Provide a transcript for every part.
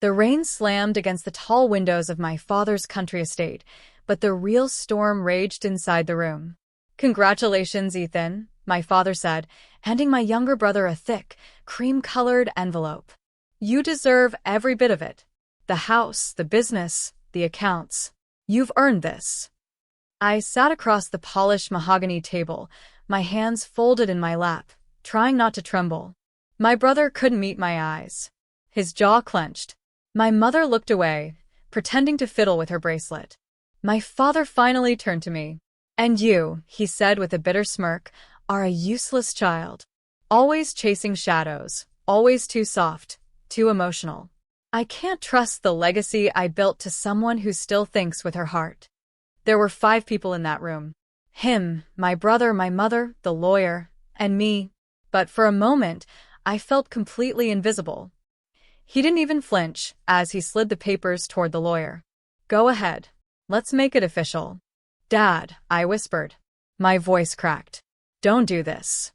The rain slammed against the tall windows of my father's country estate, but the real storm raged inside the room. "Congratulations, Ethan," my father said, handing my younger brother a thick, cream-colored envelope. "You deserve every bit of it. The house, the business, the accounts. You've earned this." I sat across the polished mahogany table, my hands folded in my lap, trying not to tremble. My brother couldn't meet my eyes. His jaw clenched. My mother looked away, pretending to fiddle with her bracelet. My father finally turned to me. "And you," he said with a bitter smirk, "are a useless child. Always chasing shadows, always too soft, too emotional. I can't trust the legacy I built to someone who still thinks with her heart." There were 5 people in that room. Him, my brother, my mother, the lawyer, and me. But for a moment, I felt completely invisible. He didn't even flinch as he slid the papers toward the lawyer. "Go ahead. Let's make it official." "Dad," I whispered. My voice cracked. "Don't do this."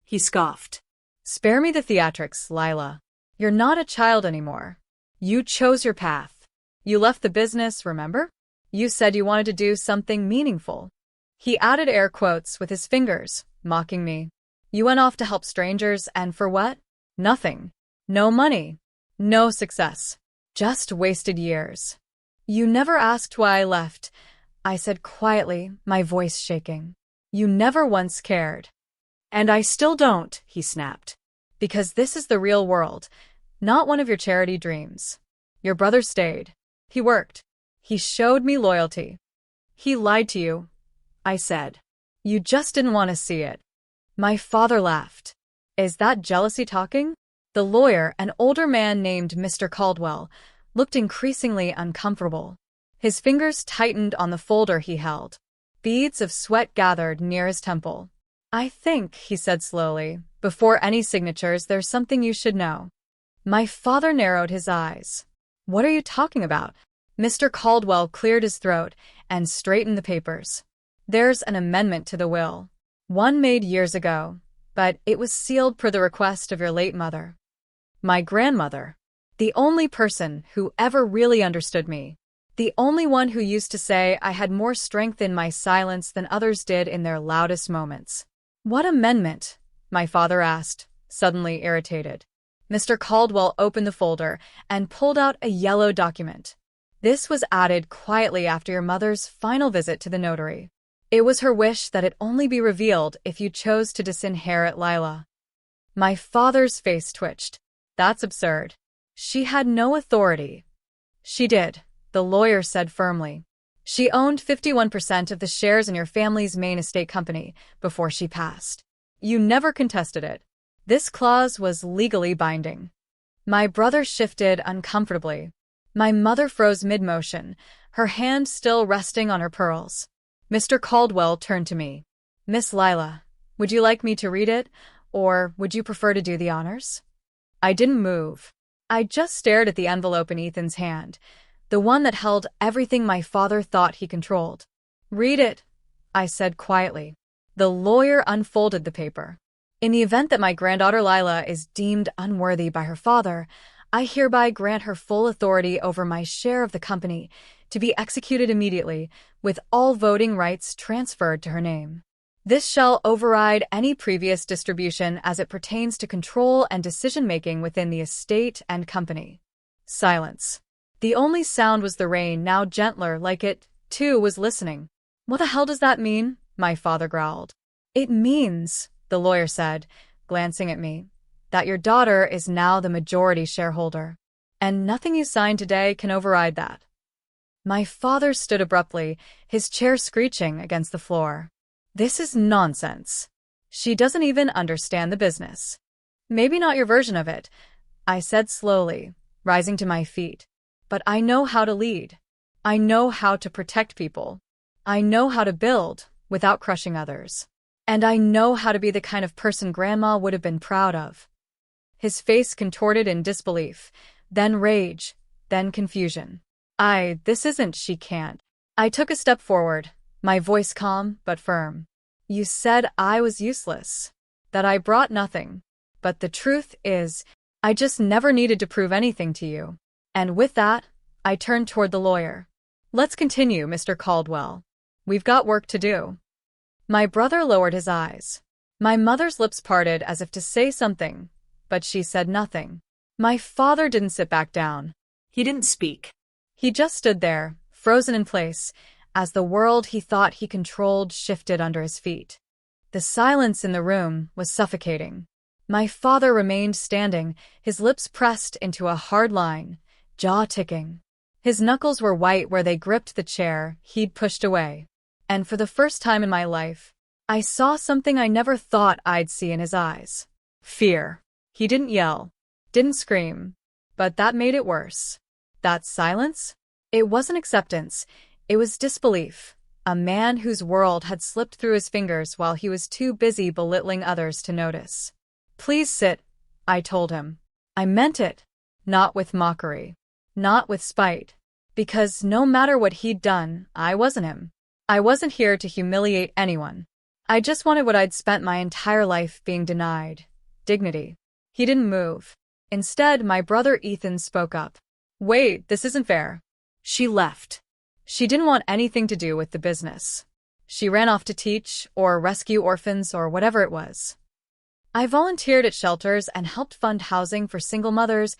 He scoffed. "Spare me the theatrics, Lila. You're not a child anymore. You chose your path. You left the business, remember? You said you wanted to do something meaningful." He added air quotes with his fingers, mocking me. "You went off to help strangers, and for what? Nothing. No money. No success. Just wasted years." "You never asked why I left," I said quietly, my voice shaking. "You never once cared." "And I still don't," he snapped. "Because this is the real world, not one of your charity dreams. Your brother stayed. He worked. He showed me loyalty." "He lied to you," I said. "You just didn't want to see it." My father laughed. "Is that jealousy talking?" The lawyer, an older man named Mr. Caldwell, looked increasingly uncomfortable. His fingers tightened on the folder he held. Beads of sweat gathered near his temple. "I think," he said slowly, "before any signatures, there's something you should know." My father narrowed his eyes. "What are you talking about?" Mr. Caldwell cleared his throat and straightened the papers. "There's an amendment to the will. One made years ago, but it was sealed per the request of your late mother. My grandmother. The only person who ever really understood me. The only one who used to say I had more strength in my silence than others did in their loudest moments." "What amendment?" my father asked, suddenly irritated. Mr. Caldwell opened the folder and pulled out a yellow document. "This was added quietly after your mother's final visit to the notary. It was her wish that it only be revealed if you chose to disinherit Lila." My father's face twitched. "That's absurd. She had no authority." "She did," the lawyer said firmly. "She owned 51% of the shares in your family's main estate company before she passed. You never contested it. This clause was legally binding." My brother shifted uncomfortably. My mother froze mid-motion, her hand still resting on her pearls. Mr. Caldwell turned to me. "Miss Lila, would you like me to read it, or would you prefer to do the honors?" I didn't move. I just stared at the envelope in Ethan's hand, the one that held everything my father thought he controlled. "Read it," I said quietly. The lawyer unfolded the paper. "In the event that my granddaughter Lila is deemed unworthy by her father, I hereby grant her full authority over my share of the company to be executed immediately, with all voting rights transferred to her name. This shall override any previous distribution as it pertains to control and decision-making within the estate and company." Silence. The only sound was the rain, now gentler, like it, too, was listening. "What the hell does that mean?" my father growled. "It means," the lawyer said, glancing at me, "that your daughter is now the majority shareholder. And nothing you sign today can override that." My father stood abruptly, his chair screeching against the floor. "This is nonsense. She doesn't even understand the business." "Maybe not your version of it," I said slowly, rising to my feet. "But I know how to lead. I know how to protect people. I know how to build without crushing others. And I know how to be the kind of person Grandma would have been proud of." His face contorted in disbelief, then rage, then confusion. This isn't, she can't." I took a step forward, my voice calm but firm. "You said I was useless, that I brought nothing. But the truth is, I just never needed to prove anything to you. And with that, I turned toward the lawyer. Let's continue, Mr. Caldwell. We've got work to do. My brother lowered his eyes. My mother's lips parted as if to say something, but she said nothing. My father didn't sit back down. He didn't speak. He just stood there, frozen in place, as the world he thought he controlled shifted under his feet. The silence in the room was suffocating. My father remained standing, his lips pressed into a hard line, jaw ticking. His knuckles were white where they gripped the chair he'd pushed away. And for the first time in my life, I saw something I never thought I'd see in his eyes. Fear. He didn't yell, didn't scream, but that made it worse. That silence? It wasn't acceptance, it was disbelief. A man whose world had slipped through his fingers while he was too busy belittling others to notice. Please sit, I told him. I meant it. Not with mockery. Not with spite. Because no matter what he'd done, I wasn't him. I wasn't here to humiliate anyone. I just wanted what I'd spent my entire life being denied. Dignity. He didn't move. Instead, my brother Ethan spoke up. Wait, this isn't fair. She left. She didn't want anything to do with the business. She ran off to teach, or rescue orphans, or whatever it was. I volunteered at shelters and helped fund housing for single mothers,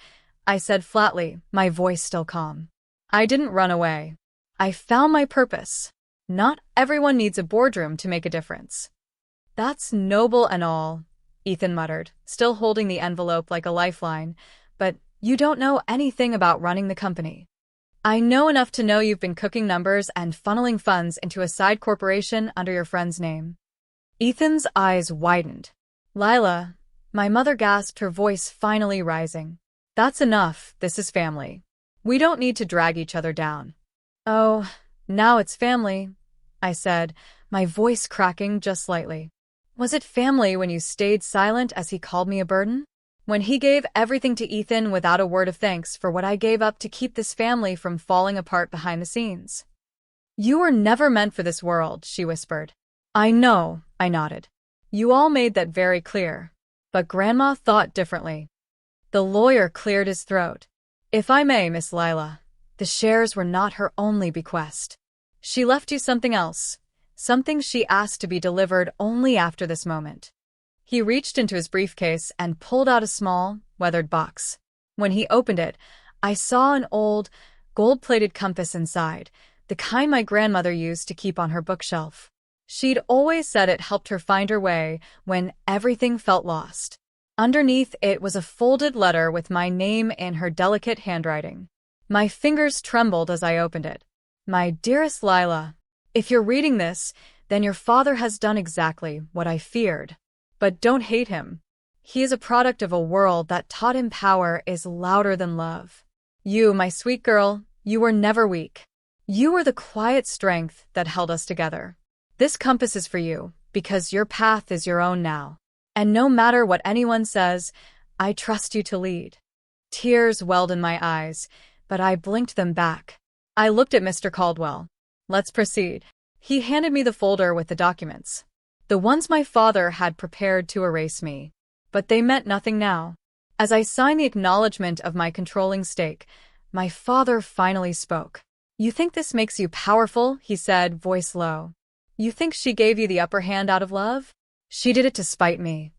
I said flatly, my voice still calm. I didn't run away. I found my purpose. Not everyone needs a boardroom to make a difference. That's noble and all, Ethan muttered, still holding the envelope like a lifeline, but you don't know anything about running the company. I know enough to know you've been cooking numbers and funneling funds into a side corporation under your friend's name. Ethan's eyes widened. Lila, my mother gasped, her voice finally rising. That's enough, this is family. We don't need to drag each other down. Oh, now it's family, I said, my voice cracking just slightly. Was it family when you stayed silent as he called me a burden? When he gave everything to Ethan without a word of thanks for what I gave up to keep this family from falling apart behind the scenes? You were never meant for this world, she whispered. I know, I nodded. You all made that very clear. But Grandma thought differently. The lawyer cleared his throat. If I may, Miss Lila, the shares were not her only bequest. She left you something else, something she asked to be delivered only after this moment. He reached into his briefcase and pulled out a small, weathered box. When he opened it, I saw an old, gold-plated compass inside, the kind my grandmother used to keep on her bookshelf. She'd always said it helped her find her way when everything felt lost. Underneath it was a folded letter with my name in her delicate handwriting. My fingers trembled as I opened it. My dearest Lila, if you're reading this, then your father has done exactly what I feared. But don't hate him. He is a product of a world that taught him power is louder than love. You, my sweet girl, you were never weak. You were the quiet strength that held us together. This compass is for you, because your path is your own now. And no matter what anyone says, I trust you to lead. Tears welled in my eyes, but I blinked them back. I looked at Mr. Caldwell. Let's proceed. He handed me the folder with the documents. The ones my father had prepared to erase me. But they meant nothing now. As I signed the acknowledgement of my controlling stake, my father finally spoke. You think this makes you powerful, he said, voice low. You think she gave you the upper hand out of love? She did it to spite me.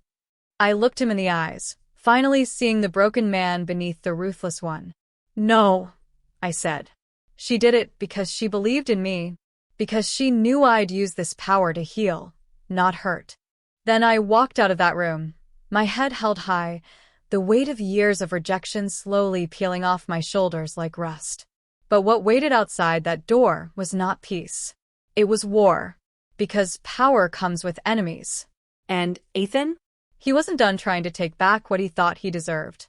I looked him in the eyes, finally seeing the broken man beneath the ruthless one. No, I said. She did it because she believed in me, because she knew I'd use this power to heal, not hurt. Then I walked out of that room, my head held high, the weight of years of rejection slowly peeling off my shoulders like rust. But what waited outside that door was not peace. It was war. Because power comes with enemies. And Ethan? He wasn't done trying to take back what he thought he deserved.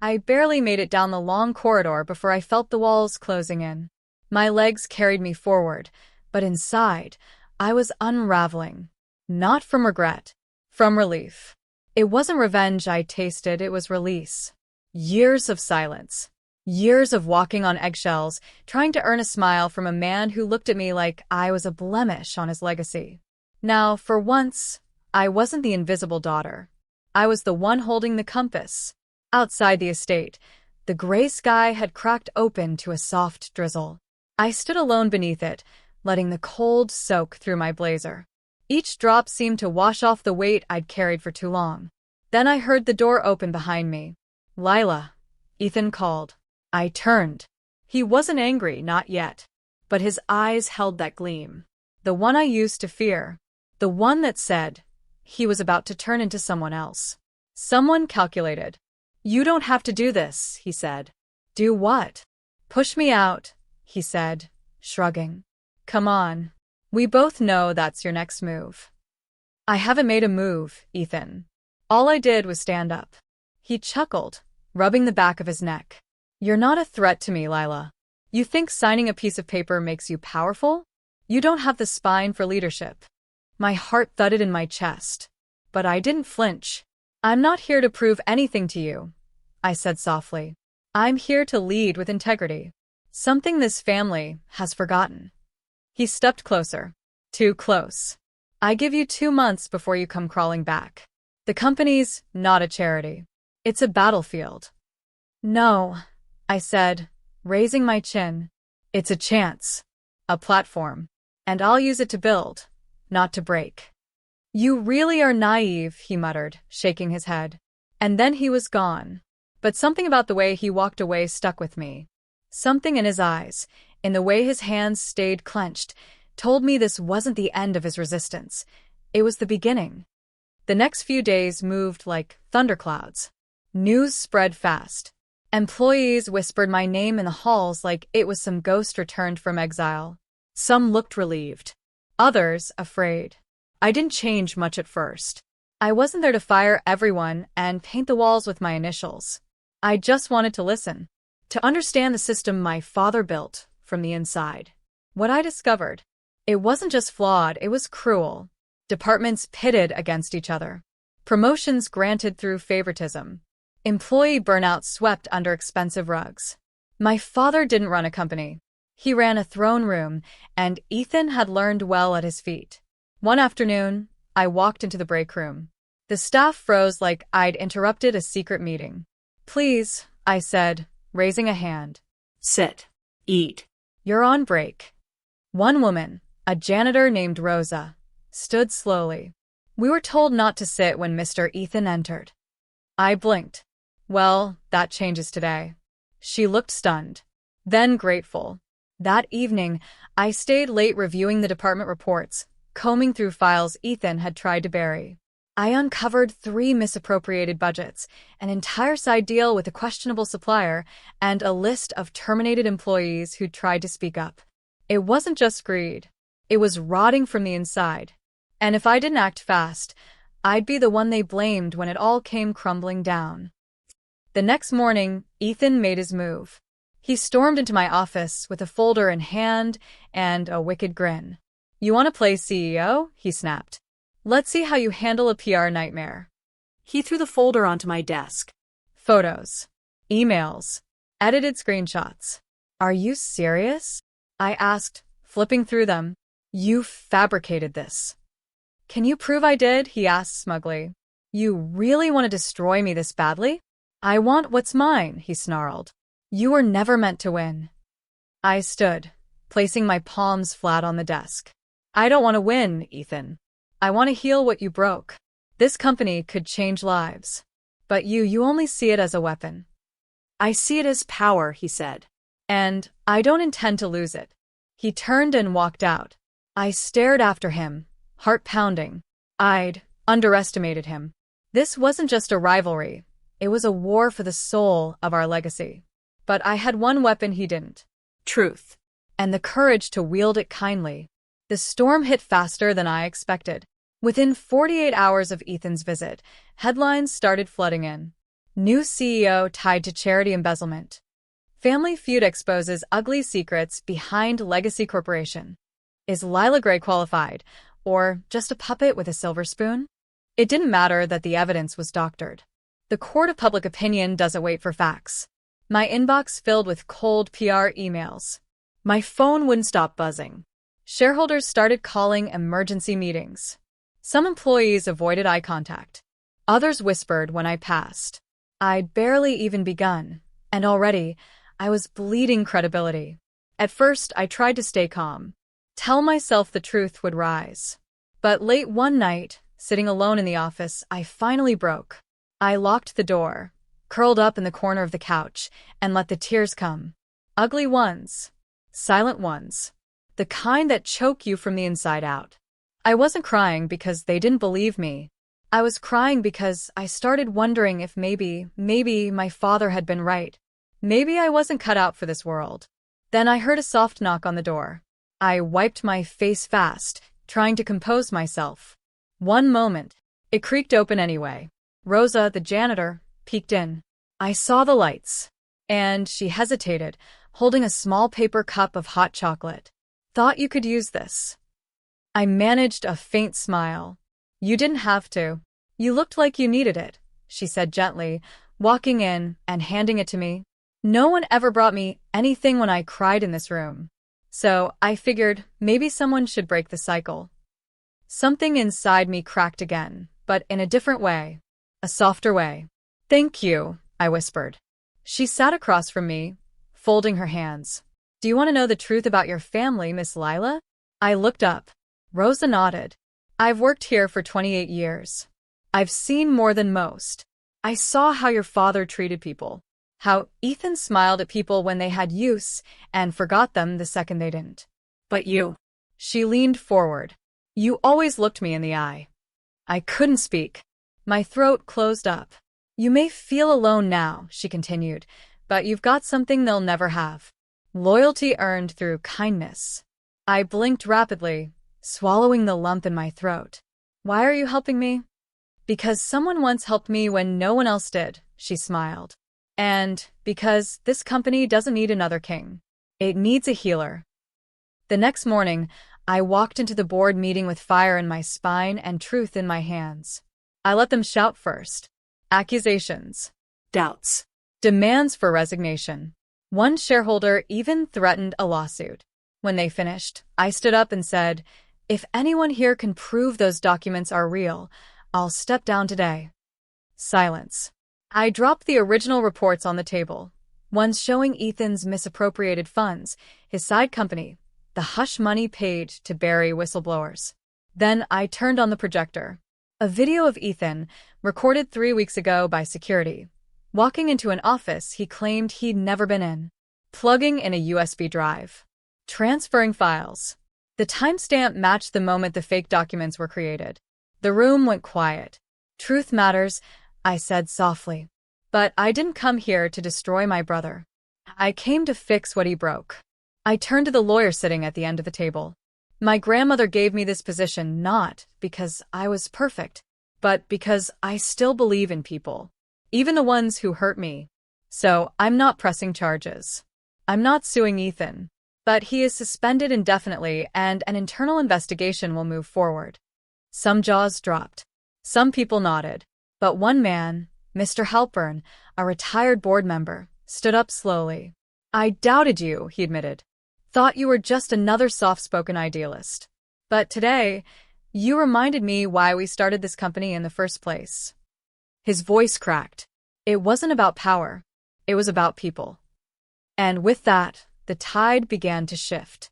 I barely made it down the long corridor before I felt the walls closing in. My legs carried me forward, but inside, I was unraveling. Not from regret, from relief. It wasn't revenge I tasted, it was release. Years of silence. Years of walking on eggshells, trying to earn a smile from a man who looked at me like I was a blemish on his legacy. Now, for once, I wasn't the invisible daughter. I was the one holding the compass. Outside the estate, The gray sky had cracked open to a soft drizzle. I stood alone beneath it, letting the cold soak through my blazer. Each drop seemed to wash off the weight I'd carried for too long. Then I heard the door open behind me. "Lila," Ethan called. I turned. He wasn't angry, not yet. But his eyes held that gleam. The one I used to fear. The one that said he was about to turn into someone else. Someone calculated. "You don't have to do this," he said. "Do what?" "Push me out," he said, shrugging. "Come on. We both know that's your next move." "I haven't made a move, Ethan. All I did was stand up." He chuckled, rubbing the back of his neck. "You're not a threat to me, Lila. You think signing a piece of paper makes you powerful? You don't have the spine for leadership." My heart thudded in my chest. But I didn't flinch. "I'm not here to prove anything to you," I said softly. "I'm here to lead with integrity. Something this family has forgotten." He stepped closer. Too close. "I give you 2 months before you come crawling back. The company's not a charity. It's a battlefield." "No," I said, raising my chin. "It's a chance. A platform. And I'll use it to build, not to break." "You really are naive," he muttered, shaking his head. And then he was gone. But something about the way he walked away stuck with me. Something in his eyes, in the way his hands stayed clenched, told me this wasn't the end of his resistance. It was the beginning. The next few days moved like thunderclouds. News spread fast. Employees whispered my name in the halls like it was some ghost returned from exile. Some looked relieved. Others afraid. I didn't change much at first. I wasn't there to fire everyone and paint the walls with my initials. I just wanted to listen. To understand the system my father built from the inside. What I discovered, it wasn't just flawed, it was cruel. Departments pitted against each other. Promotions granted through favoritism. Employee burnout swept under expensive rugs. My father didn't run a company. He ran a throne room, and Ethan had learned well at his feet. One afternoon, I walked into the break room. The staff froze like I'd interrupted a secret meeting. "Please," I said, raising a hand. "Sit. Eat." "You're on break." One woman, a janitor named Rosa, stood slowly. "We were told not to sit when Mr. Ethan entered." I blinked. "Well, that changes today." She looked stunned, then grateful. That evening, I stayed late reviewing the department reports, combing through files Ethan had tried to bury. I uncovered 3 misappropriated budgets, an entire side deal with a questionable supplier, and a list of terminated employees who'd tried to speak up. It wasn't just greed. It was rotting from the inside. And if I didn't act fast, I'd be the one they blamed when it all came crumbling down. The next morning, Ethan made his move. He stormed into my office with a folder in hand and a wicked grin. "You want to play CEO?" he snapped. "Let's see how you handle a PR nightmare." He threw the folder onto my desk. Photos. Emails. Edited screenshots. "Are you serious?" I asked, flipping through them. "You fabricated this." "Can you prove I did?" he asked smugly. "You really want to destroy me this badly?" "I want what's mine," he snarled. "You were never meant to win." I stood, placing my palms flat on the desk. "I don't want to win, Ethan. I want to heal what you broke. This company could change lives. But you only see it as a weapon." "I see it as power," he said. "And I don't intend to lose it." He turned and walked out. I stared after him, heart pounding. I'd underestimated him. This wasn't just a rivalry. It was a war for the soul of our legacy. But I had one weapon he didn't. Truth. And the courage to wield it kindly. The storm hit faster than I expected. Within 48 hours of Ethan's visit, headlines started flooding in. New CEO tied to charity embezzlement. Family feud exposes ugly secrets behind legacy corporation. Is Lila Gray qualified, or just a puppet with a silver spoon? It didn't matter that the evidence was doctored. The court of public opinion doesn't wait for facts. My inbox filled with cold PR emails. My phone wouldn't stop buzzing. Shareholders started calling emergency meetings. Some employees avoided eye contact. Others whispered when I passed. I'd barely even begun, And already, I was bleeding credibility. At first, I tried to stay calm. Tell myself the truth would rise. But late one night, sitting alone in the office, I finally broke. I locked the door, curled up in the corner of the couch, and let the tears come. Ugly ones. Silent ones. The kind that choke you from the inside out. I wasn't crying because they didn't believe me. I was crying because I started wondering if maybe my father had been right. Maybe I wasn't cut out for this world. Then I heard a soft knock on the door. I wiped my face fast, trying to compose myself. One moment. It creaked open anyway. Rosa, the janitor, peeked in. I saw the lights. And she hesitated, holding a small paper cup of hot chocolate. Thought you could use this. I managed a faint smile. You didn't have to. You looked like you needed it, she said gently, walking in and handing it to me. No one ever brought me anything when I cried in this room. So I figured maybe someone should break the cycle. Something inside me cracked again, but in a different way. A softer way. Thank you, I whispered. She sat across from me, folding her hands. Do you want to know the truth about your family, Miss Lila? I looked up. Rosa nodded. I've worked here for 28 years. I've seen more than most. I saw how your father treated people. How Ethan smiled at people when they had use and forgot them the second they didn't. But you. She leaned forward. You always looked me in the eye. I couldn't speak. My throat closed up. You may feel alone now, she continued, but you've got something they'll never have. Loyalty earned through kindness. I blinked rapidly, swallowing the lump in my throat. Why are you helping me? Because someone once helped me when no one else did, she smiled. And because this company doesn't need another king. It needs a healer. The next morning, I walked into the board meeting with fire in my spine and truth in my hands. I let them shout first. Accusations. Doubts. Demands for resignation. One shareholder even threatened a lawsuit. When they finished, I stood up and said, if anyone here can prove those documents are real, I'll step down today. Silence. I dropped the original reports on the table, ones showing Ethan's misappropriated funds, his side company, the hush money paid to bury whistleblowers. Then I turned on the projector. A video of Ethan, recorded 3 weeks ago by security, walking into an office he claimed he'd never been in, plugging in a USB drive, transferring files. The timestamp matched the moment the fake documents were created. The room went quiet. Truth matters, I said softly. But I didn't come here to destroy my brother. I came to fix what he broke. I turned to the lawyer sitting at the end of the table. My grandmother gave me this position not because I was perfect, but because I still believe in people, even the ones who hurt me. So I'm not pressing charges. I'm not suing Ethan, but he is suspended indefinitely and an internal investigation will move forward. Some jaws dropped. Some people nodded. But one man, Mr. Halpern, a retired board member, stood up slowly. I doubted you, he admitted. Thought you were just another soft-spoken idealist. But today, you reminded me why we started this company in the first place. His voice cracked. It wasn't about power. It was about people. And with that, the tide began to shift.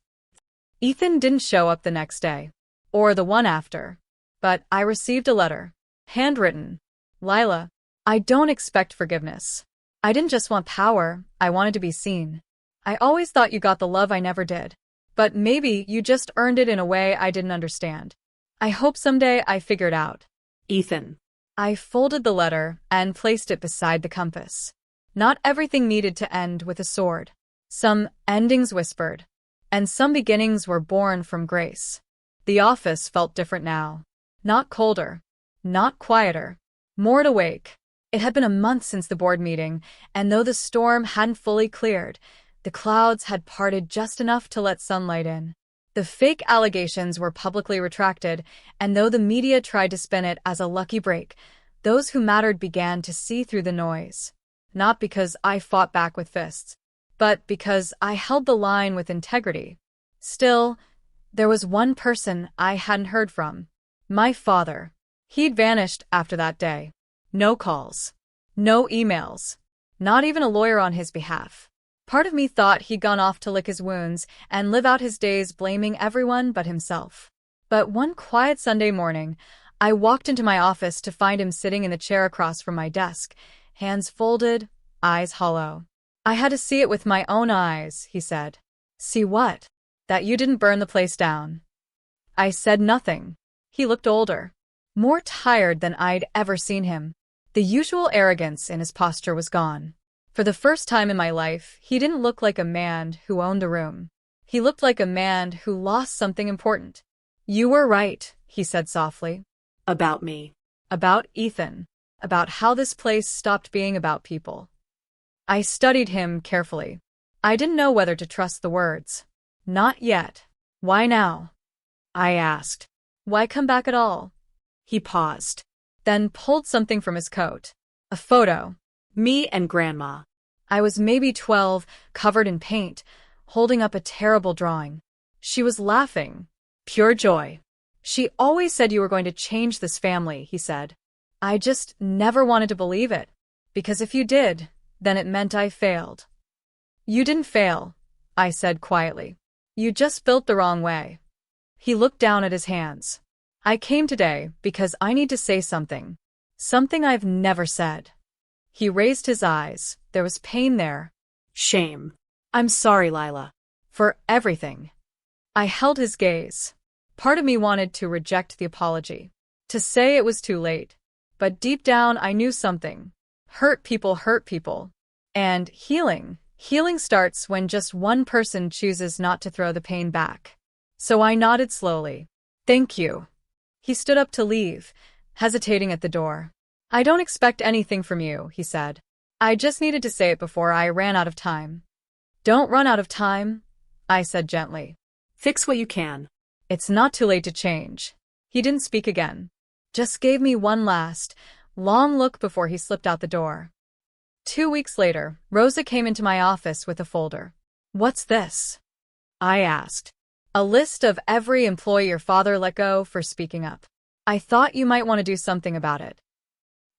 Ethan didn't show up the next day, or the one after. But I received a letter, handwritten. Lila, I don't expect forgiveness. I didn't just want power, I wanted to be seen. I always thought you got the love I never did. But maybe you just earned it in a way I didn't understand. I hope someday I figure it out. Ethan. I folded the letter and placed it beside the compass. Not everything needed to end with a sword. Some endings whispered, and some beginnings were born from grace. The office felt different now. Not colder, not quieter, more awake. It had been a month since the board meeting, and though the storm hadn't fully cleared, the clouds had parted just enough to let sunlight in. The fake allegations were publicly retracted, and though the media tried to spin it as a lucky break, those who mattered began to see through the noise. Not because I fought back with fists, but because I held the line with integrity. Still, there was one person I hadn't heard from. My father. He'd vanished after that day. No calls. No emails. Not even a lawyer on his behalf. Part of me thought he'd gone off to lick his wounds and live out his days blaming everyone but himself. But one quiet Sunday morning, I walked into my office to find him sitting in the chair across from my desk, hands folded, eyes hollow. "I had to see it with my own eyes," he said. "See what?" "That you didn't burn the place down." I said nothing. He looked older, more tired than I'd ever seen him. The usual arrogance in his posture was gone. For the first time in my life, he didn't look like a man who owned a room. He looked like a man who lost something important. "You were right," he said softly. About me. About Ethan. About how this place stopped being about people. I studied him carefully. I didn't know whether to trust the words. "Not yet." "Why now?" I asked. "Why come back at all?" He paused, then pulled something from his coat. A photo. Me and Grandma. I was maybe 12, covered in paint, holding up a terrible drawing. She was laughing. Pure joy. "She always said you were going to change this family," he said. "I just never wanted to believe it. Because if you did, then it meant I failed." "You didn't fail," I said quietly. "You just built the wrong way." He looked down at his hands. "I came today because I need to say something. Something I've never said." He raised his eyes. There was pain there. "Shame. I'm sorry, Lila. For everything." I held his gaze. Part of me wanted to reject the apology, to say it was too late. But deep down I knew something. Hurt people. And healing starts when just one person chooses not to throw the pain back. So I nodded slowly. "Thank you." He stood up to leave, hesitating at the door. "I don't expect anything from you," he said. "I just needed to say it before I ran out of time." "Don't run out of time," I said gently. Fix what you can. "It's not too late to change." He didn't speak again. Just gave me one last, long look before he slipped out the door. 2 weeks later, Rosa came into my office with a folder. "What's this?" I asked. "A list of every employee your father let go for speaking up. I thought you might want to do something about it."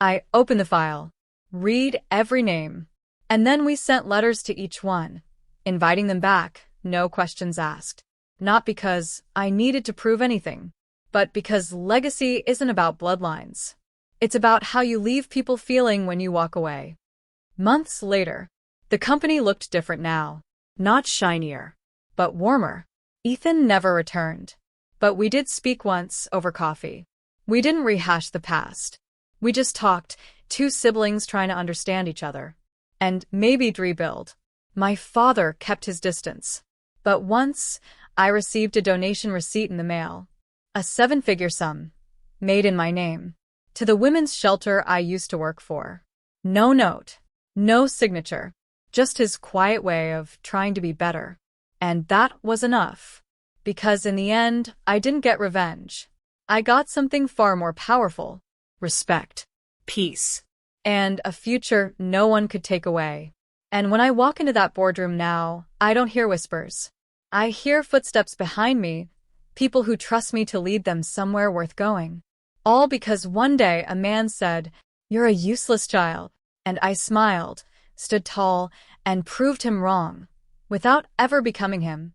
I opened the file, read every name, and then we sent letters to each one, inviting them back, no questions asked. Not because I needed to prove anything, but because legacy isn't about bloodlines. It's about how you leave people feeling when you walk away. Months later, the company looked different now. Not shinier, but warmer. Ethan never returned. But we did speak once over coffee. We didn't rehash the past. We just talked, two siblings trying to understand each other. And maybe rebuild. My father kept his distance. But once, I received a donation receipt in the mail. A 7-figure sum. Made in my name. To the women's shelter I used to work for. No note. No signature. Just his quiet way of trying to be better. And that was enough. Because in the end, I didn't get revenge. I got something far more powerful. Respect. Peace. And a future no one could take away. And when I walk into that boardroom now, I don't hear whispers. I hear footsteps behind me, people who trust me to lead them somewhere worth going. All because one day a man said, "You're a useless child." And I smiled, stood tall, and proved him wrong, without ever becoming him.